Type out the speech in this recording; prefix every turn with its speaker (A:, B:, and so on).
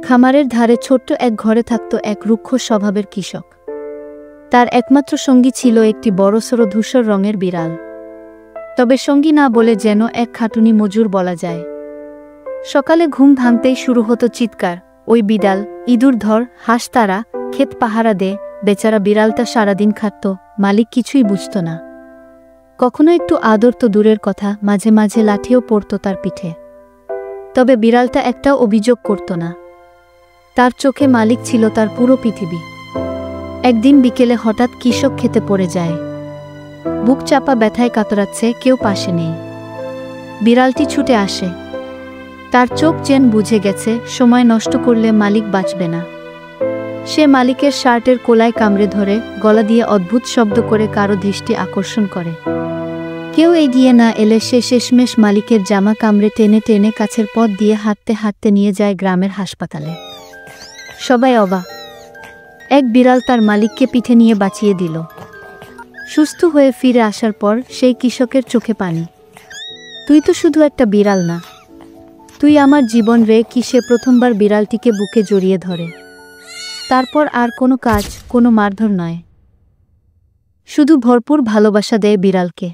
A: খামারের ধারে ছোট্ট এক ঘরে থাকত এক রুক্ষ স্বভাবের কৃষক। তার একমাত্র সঙ্গী ছিল একটি বড়সড় ধূসর রঙের বিড়াল। তবে সঙ্গী না বলে যেন এক খাটুনি মজুর বলা যায়। সকালে ঘুম ভাঙতেই শুরু হতো চিৎকার, ওই বিড়াল, ইঁদুর ধর, হাঁস তাড়া, ক্ষেত পাহারা দে। বেচারা বিড়ালটা সারাদিন খাটত, মালিক কিছুই বুঝত না। কখনো একটু আদর তো দূরের কথা, মাঝে মাঝে লাঠিও পড়ত তার পিঠে। তবে বিড়ালটা একটাও অভিযোগ করত না। তার চোখে মালিক ছিল তার পুরো পৃথিবী। একদিন বিকেলে হঠাৎ কৃষক খেতে পড়ে যায়। বুক চাপা ব্যথায় কাতরাচ্ছে, কেউ পাশে নেই। বিড়ালটি ছুটে আসে। তার চোখ যেন বুঝে গেছে, সময় নষ্ট করলে মালিক বাঁচবে না। সে মালিকের শার্টের কোলায় কামড়ে ধরে, গলা দিয়ে অদ্ভুত শব্দ করে কারো দৃষ্টি আকর্ষণ করে। কেউ এগিয়ে না এলে সে শেষমেশ মালিকের জামা কামড়ে টেনে টেনে কাছের পথ দিয়ে হাঁটতে হাঁটতে নিয়ে যায় গ্রামের হাসপাতালে। সবাই অবাক। এক বিড়াল তার মালিককে পিঠে নিয়ে বাঁচিয়ে দিল। সুস্থ হয়ে ফিরে আসার পর সেই কৃষকের চোখে পানি। তুই তো শুধু একটা বিড়াল না, তুই আমার জীবন রে। কি সে প্রথমবার বিড়ালটিকে বুকে জড়িয়ে ধরে। তারপর আর কোনো কাজ, কোনো মারধর নয়, শুধু ভরপুর ভালোবাসা দেয় বিড়ালকে।